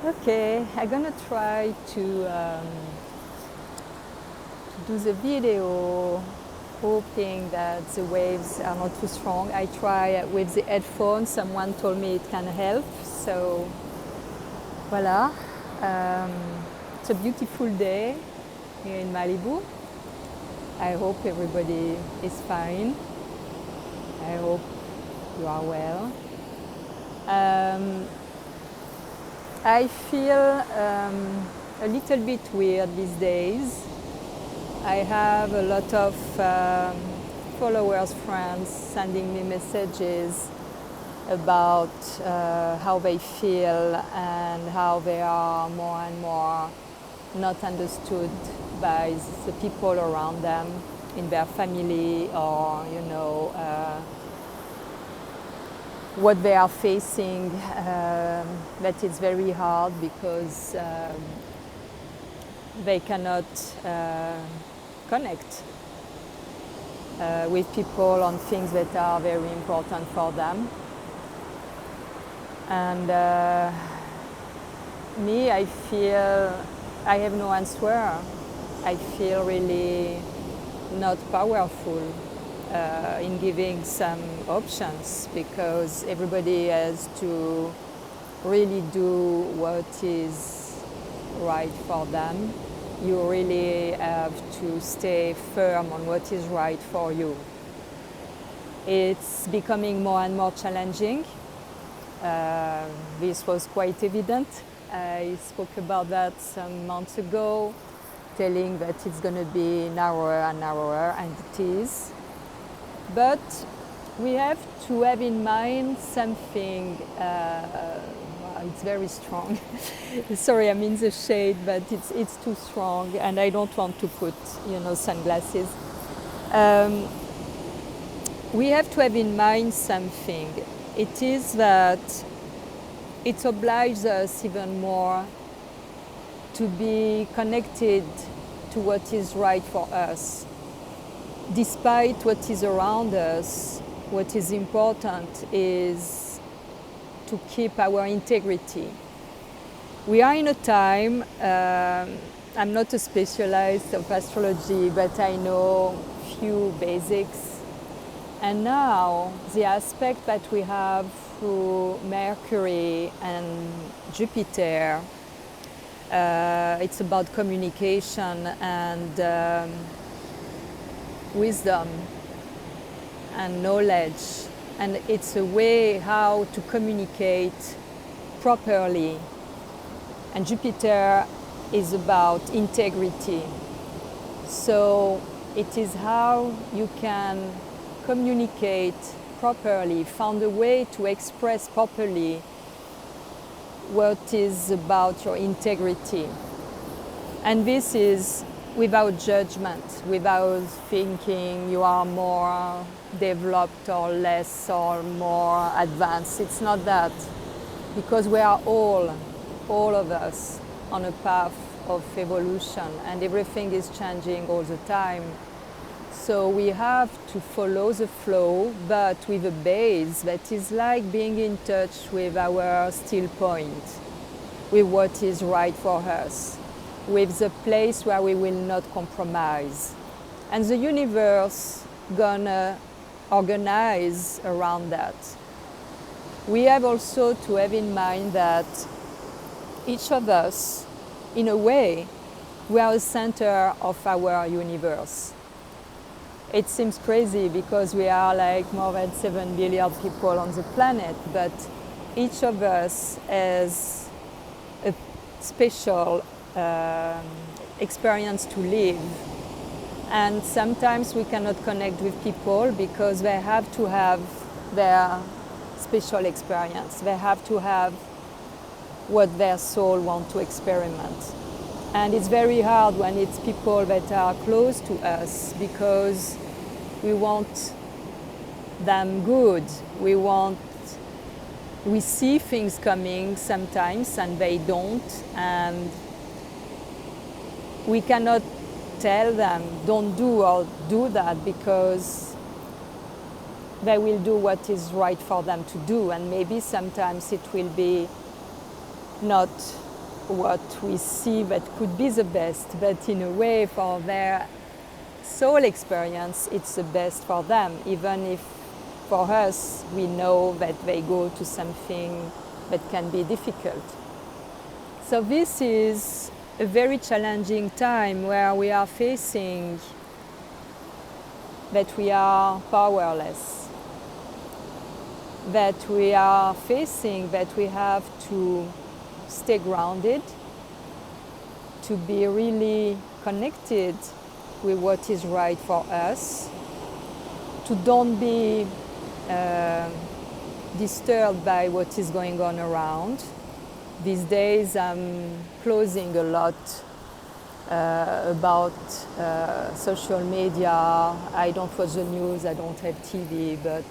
Okay, I'm gonna try to do the video, hoping that the waves are not too strong. I try with the headphones. Someone told me it can help, so voila. It's a beautiful day here in Malibu. I hope everybody is fine. I hope you are well. I feel a little bit weird these days. I have a lot of followers, friends sending me messages about how they feel and how they are more and more not understood by the people around them in their family, or what they are facing, that it's very hard because they cannot connect with people on things that are very important for them. And me, I feel I have no answer. I feel really not powerful in giving some options, because everybody has to really do what is right for them. You really have to stay firm on what is right for you. It's becoming more and more challenging. This was quite evident. I spoke about that some months ago, telling that it's going to be narrower and narrower, and it is. But we have to have in mind something. It's very strong. Sorry, I'm in the shade, but it's too strong, and I don't want to put sunglasses. We have to have in mind something. It is that it obliges us even more to be connected to what is right for us. Despite what is around us, what is important is to keep our integrity. We are in a time, I'm not a specialist of astrology, but I know few basics. And now the aspect that we have through Mercury and Jupiter, it's about communication and wisdom and knowledge, and it's a way how to communicate properly. And Jupiter is about integrity, so it is how you can communicate properly, find a way to express properly what is about your integrity. And this is without judgment, without thinking you are more developed or less or more advanced. It's not that, because we are all of us, on a path of evolution, and everything is changing all the time. So we have to follow the flow, but with a base that is like being in touch with our still point, with what is right for us, with the place where we will not compromise. And the universe gonna organize around that. We have also to have in mind that each of us, in a way, we are the center of our universe. It seems crazy because we are like more than 7 billion people on the planet, but each of us has a special experience to live. And sometimes we cannot connect with people because they have to have their special experience. They have to have what their soul wants to experiment. And it's very hard when it's people that are close to us, because we want them good. We see things coming sometimes and they don't, and we cannot tell them don't do or do that, because they will do what is right for them to do, and maybe sometimes it will be not what we see that could be the best, but in a way for their soul experience it's the best for them, even if for us we know that they go to something that can be difficult. So this is a very challenging time where we are facing that we are powerless, that we are facing that we have to stay grounded, to be really connected with what is right for us, to don't be disturbed by what is going on around. These days I'm closing a lot about social media. I don't watch the news, I don't have TV, but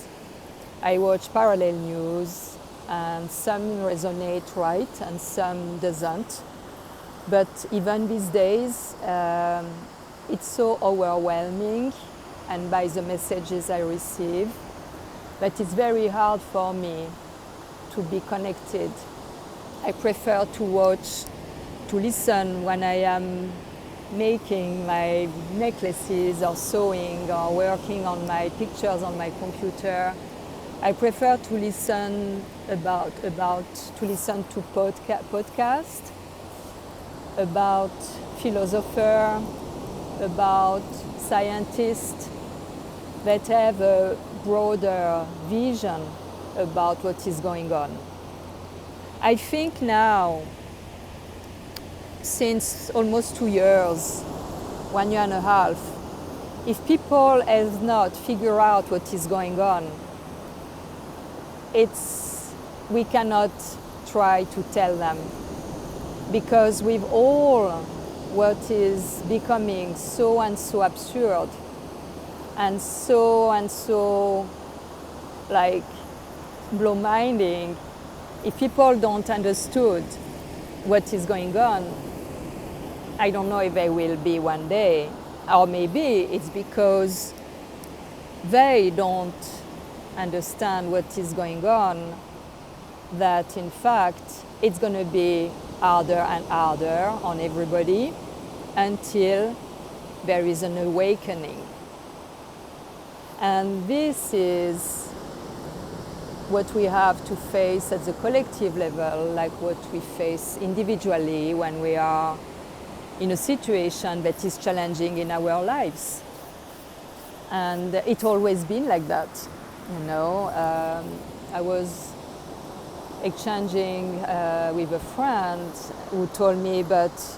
I watch parallel news, and some resonate right and some doesn't. But even these days, it's so overwhelming, and by the messages I receive, that it's very hard for me to be connected. I prefer to watch, to listen when I am making my necklaces or sewing or working on my pictures on my computer. I prefer to listen to listen to podcasts about philosophers, about scientists that have a broader vision about what is going on. I think now, since almost 2 years, 1 year and a half, if people have not figured out what is going on, we cannot try to tell them, because with all what is becoming so and so absurd and so like blow-minding, if people don't understood what is going on, I don't know if they will be one day, or maybe it's because they don't understand what is going on, that in fact it's going to be harder and harder on everybody until there is an awakening. And this is what we have to face at the collective level, like what we face individually when we are in a situation that is challenging in our lives. And it's always been like that, you know. I was exchanging with a friend who told me, but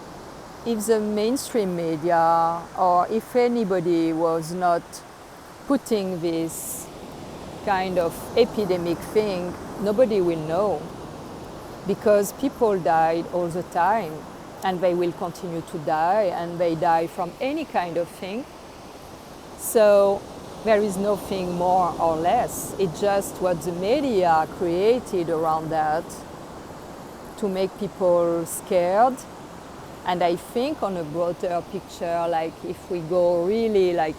if the mainstream media or if anybody was not putting this kind of epidemic thing, nobody will know, because people died all the time and they will continue to die, and they die from any kind of thing. So there is nothing more or less. It's just what the media created around that to make people scared. And I think on a broader picture, like if we go really like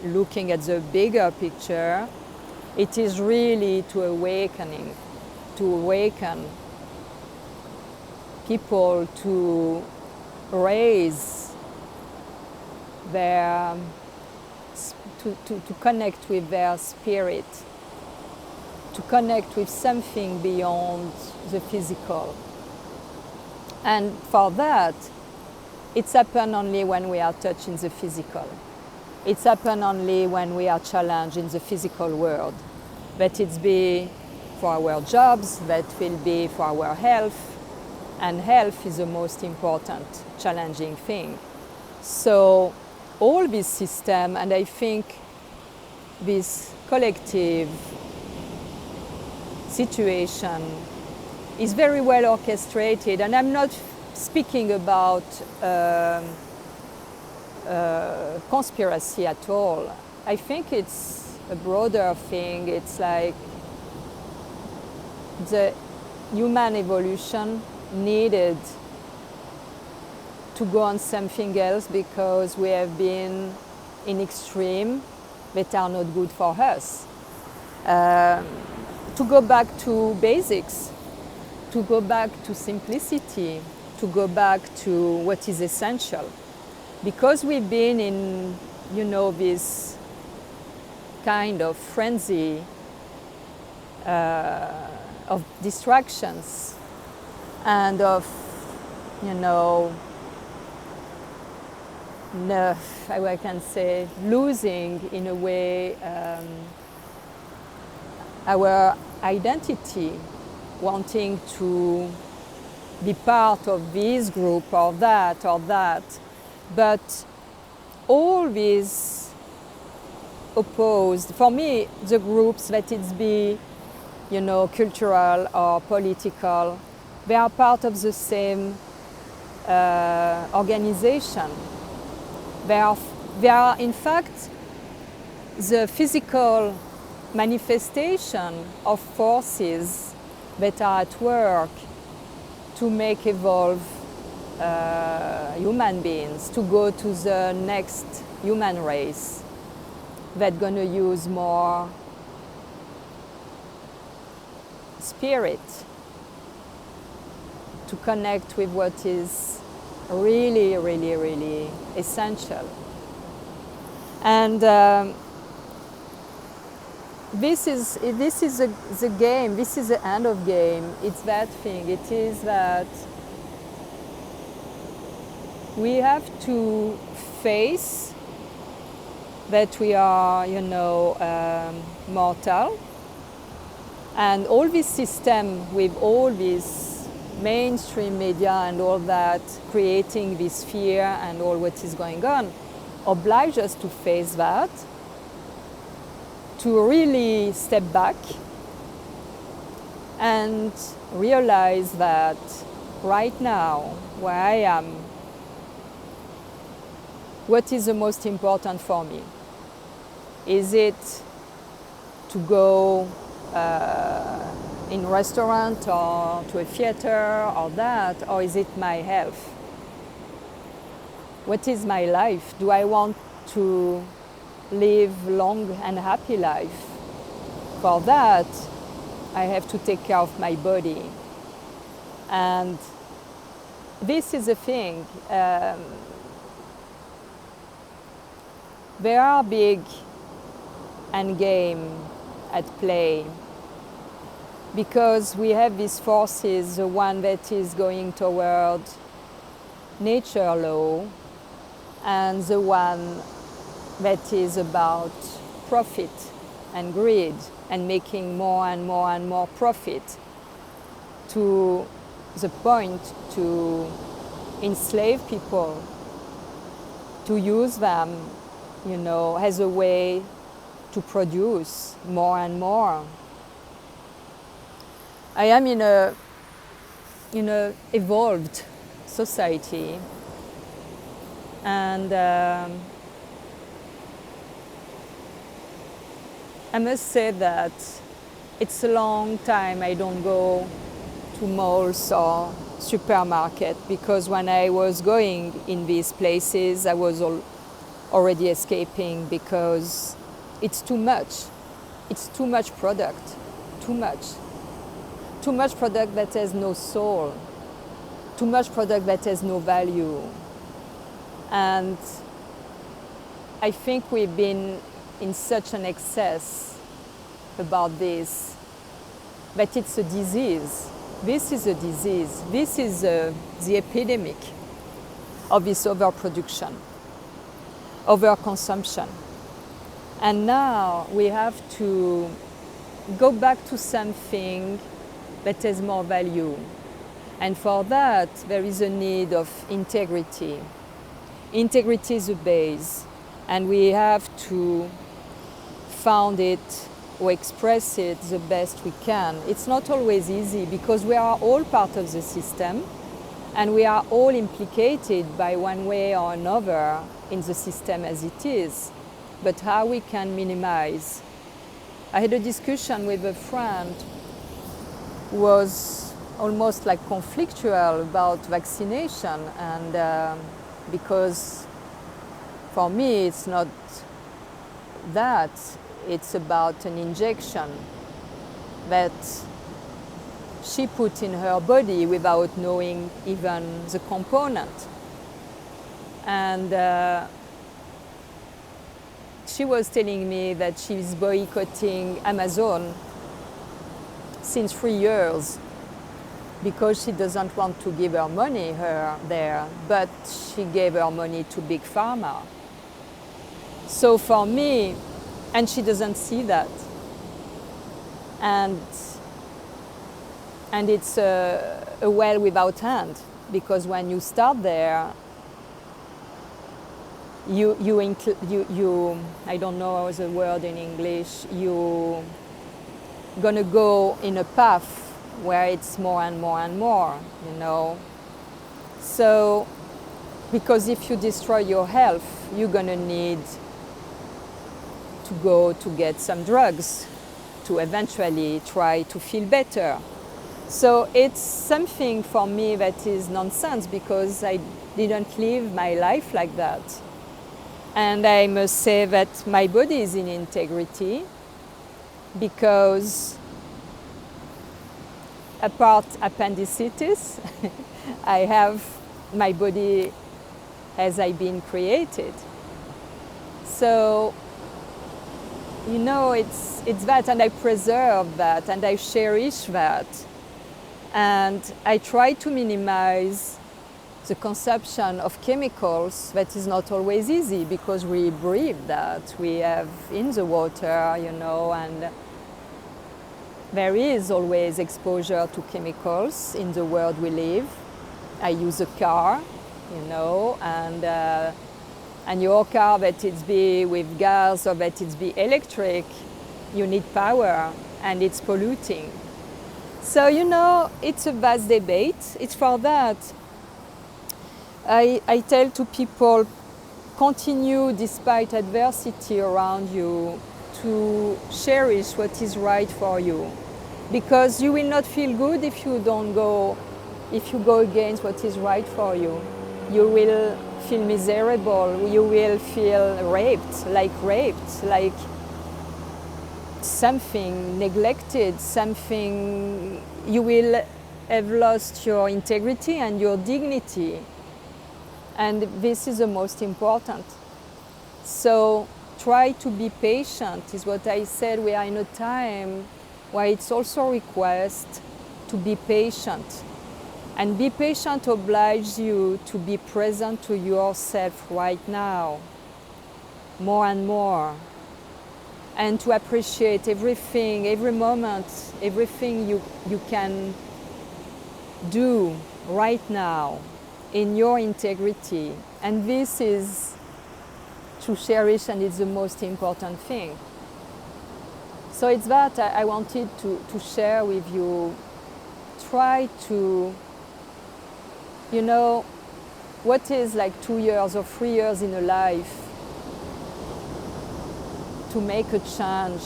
looking at the bigger picture, it is really to awaken people to raise their, to connect with their spirit, to connect with something beyond the physical. And for that, it's happened only when we are touching the physical. It's happened only when we are challenged in the physical world. That it's be for our jobs, that will be for our health, and health is the most important challenging thing. So all this system, and I think this collective situation is very well orchestrated, and I'm not speaking about conspiracy at all. I think it's a broader thing. It's like the human evolution needed to go on something else, because we have been in extreme that are not good for us. to go back to basics, to go back to simplicity, to go back to what is essential. Because we've been in, this kind of frenzy of distractions and of, I can say, losing in a way our identity, wanting to be part of this group or that. But all these opposed, for me, the groups, let it be, cultural or political, they are part of the same organization. They are in fact the physical manifestation of forces that are at work to make evolve human beings, to go to the next human race that's going to use more spirit to connect with what is really, really, really essential. And this is the game, this is the end of game. It's that thing, it is that we have to face that we are, mortal. And all this system with all this mainstream media and all that, creating this fear and all what is going on, oblige us to face that, to really step back and realize that right now, where I am, what is the most important for me? Is it to go in a restaurant or to a theater or that, or is it my health? What is my life? Do I want to live long and happy life? For that, I have to take care of my body. And this is the thing. There are big end game at play because we have these forces, the one that is going toward nature law and the one that is about profit and greed and making more and more and more profit to the point to enslave people, to use them, as a way to produce more and more. I am in a evolved society, and I must say that it's a long time I don't go to malls or supermarket, because when I was going in these places I was already escaping because it's too much. It's too much product, too much. Too much product that has no soul, too much product that has no value. And I think we've been in such an excess about this that it's a disease. This is a disease. This is the epidemic of this overproduction, overconsumption. And now we have to go back to something that has more value. And for that, there is a need of integrity. Integrity is a base, and we have to found it or express it the best we can. It's not always easy because we are all part of the system and we are all implicated by one way or another in the system as it is. But how we can minimize. I had a discussion with a friend who was almost like conflictual about vaccination, and because for me it's not that. it's about an injection that she put in her body without knowing even the component. And she was telling me that she's boycotting Amazon since 3 years because she doesn't want to give her money there, but she gave her money to Big Pharma. So for me, and she doesn't see that. And it's a well without end, because when you start there, you I don't know the word in English, you gonna go in a path where it's more and more and more, you know. So, because if you destroy your health, you're gonna need to go to get some drugs to eventually try to feel better. So it's something for me that is nonsense, because I didn't live my life like that. And I must say that my body is in integrity, because apart appendicitis, I have my body as I've been created. So, you know, it's that, and I preserve that, and I cherish that. And I try to minimize the consumption of chemicals. That is not always easy, because we breathe that, we have in the water, you know, and there is always exposure to chemicals in the world we live. I use a car, you know, and your car, that it be with gas or that it be electric, you need power, and it's polluting. So, you know, it's a vast debate. It's for that I tell to people, continue despite adversity around you to cherish what is right for you, because you will not feel good if you go against what is right for you. You will feel miserable, you will feel raped, like something neglected, something, you will have lost your integrity and your dignity. And this is the most important. So try to be patient, is what I said. We are in a time where it's also request to be patient. And be patient obliges you to be present to yourself right now, more and more. And to appreciate everything, every moment, everything you can do right now in your integrity. And this is to cherish, and it's the most important thing. So it's that I wanted to share with you. Try to, you know, what is like 2 years or 3 years in a life, to make a change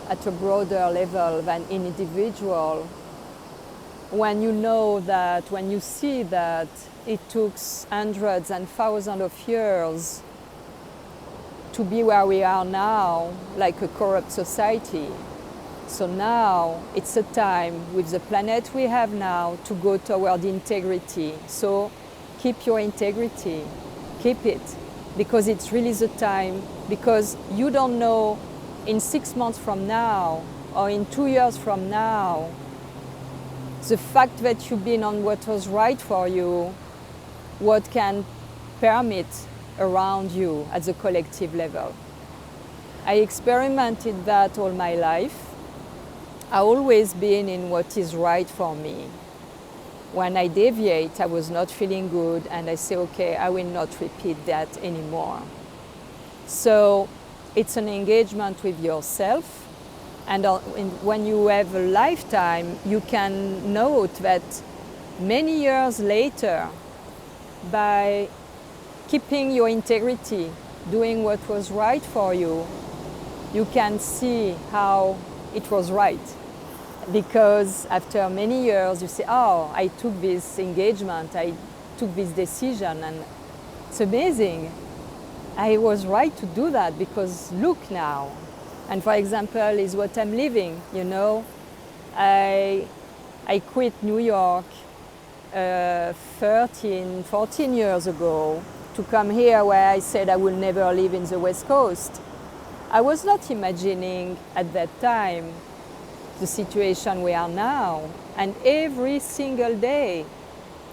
at a broader level than an individual, when you know that, when you see that it took hundreds and thousands of years to be where we are now, like a corrupt society. So now it's a time with the planet we have now to go toward integrity. So keep your integrity, keep it, because it's really the time, because you don't know in 6 months from now or in 2 years from now, the fact that you've been on what was right for you, what can permit around you at the collective level. I experimented that all my life. I've always been in what is right for me. When I deviate, I was not feeling good, and I say, okay, I will not repeat that anymore. So it's an engagement with yourself. And when you have a lifetime, you can note that many years later, by keeping your integrity, doing what was right for you, you can see how it was right. Because after many years, you say, oh, I took this engagement, I took this decision, and it's amazing. I was right to do that, because look now. And for example, is what I'm living, you know. I quit New York 13, 14 years ago to come here where I said I will never live in the West Coast. I was not imagining at that time the situation we are now. And every single day,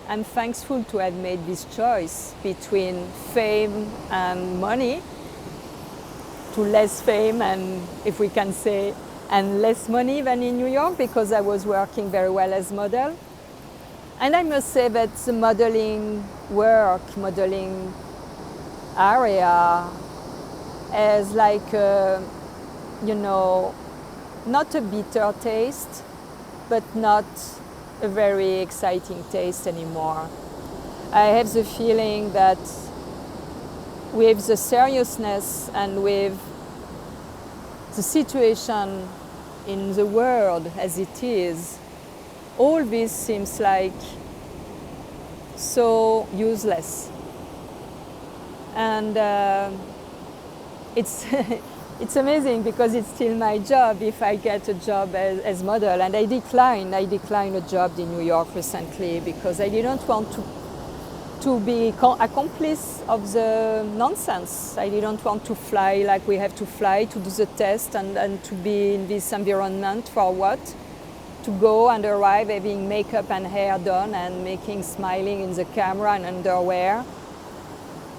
I'm thankful to have made this choice between fame and money, to less fame and, if we can say, and less money than in New York, because I was working very well as model. And I must say that the modeling work, modeling area has like, you know, not a bitter taste, but not a very exciting taste anymore. I have the feeling that with the seriousness and with the situation in the world as it is, all this seems like so useless. And it's it's amazing because it's still my job if I get a job as model. And I declined a job in New York recently because I didn't want to be accomplice of the nonsense. I didn't want to fly like we have to fly to do the test and to be in this environment for what? To go and arrive having makeup and hair done and making smiling in the camera and underwear.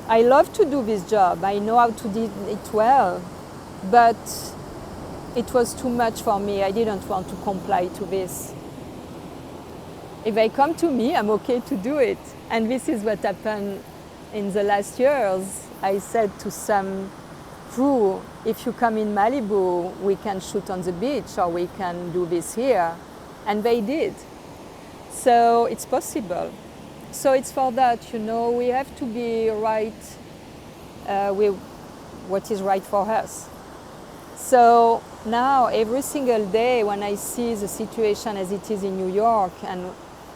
I love to do this job. I know how to do it well, but it was too much for me. I didn't want to comply to this. If they come to me, I'm okay to do it. And this is what happened in the last years. I said to some crew, if you come in Malibu, we can shoot on the beach or we can do this here. And they did. So it's possible. So it's for that, you know, we have to be right with what is right for us. So now every single day when I see the situation as it is in New York and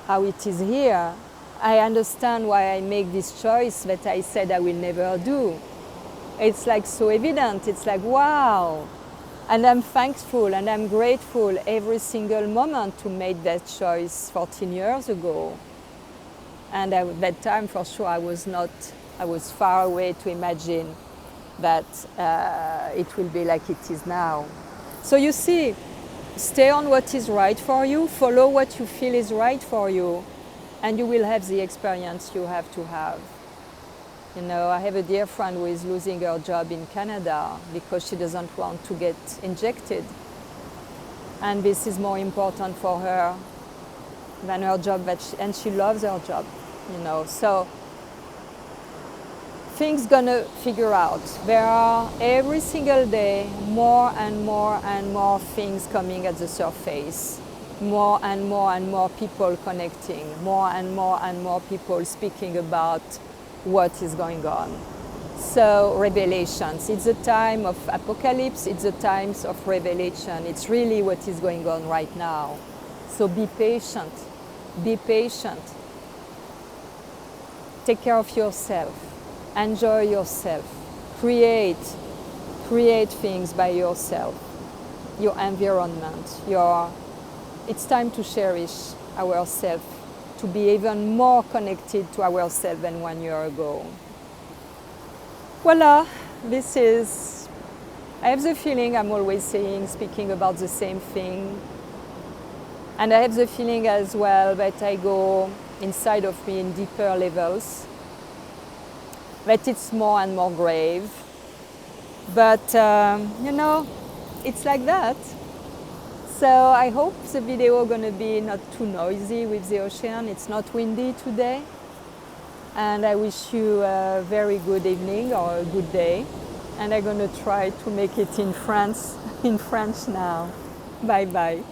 how it is here, I understand why I make this choice that I said I will never do. It's like so evident, it's like wow. And I'm thankful and I'm grateful every single moment to make that choice 14 years ago. And at that time, for sure, I was far away to imagine that it will be like it is now. So you see, stay on what is right for you, follow what you feel is right for you, and you will have the experience you have to have. You know, I have a dear friend who is losing her job in Canada because she doesn't want to get injected. And this is more important for her than her job, and she loves her job, you know. So things gonna figure out. There are every single day more and more and more things coming at the surface. More and more people connecting. More and more people speaking about what is going on. So revelations, it's a time of apocalypse, it's a time of revelation. It's really what is going on right now. So be patient, be patient. Take care of yourself, enjoy yourself, create things by yourself, your environment, it's time to cherish ourselves, to be even more connected to ourselves than 1 year ago. Voila, this is, I have the feeling I'm always speaking about the same thing. And I have the feeling as well that I go inside of me in deeper levels, that it's more and more grave. But, you know, it's like that. So I hope the video is going to be not too noisy with the ocean. It's not windy today. And I wish you a very good evening or a good day. And I'm going to try to make it in French now. Bye bye.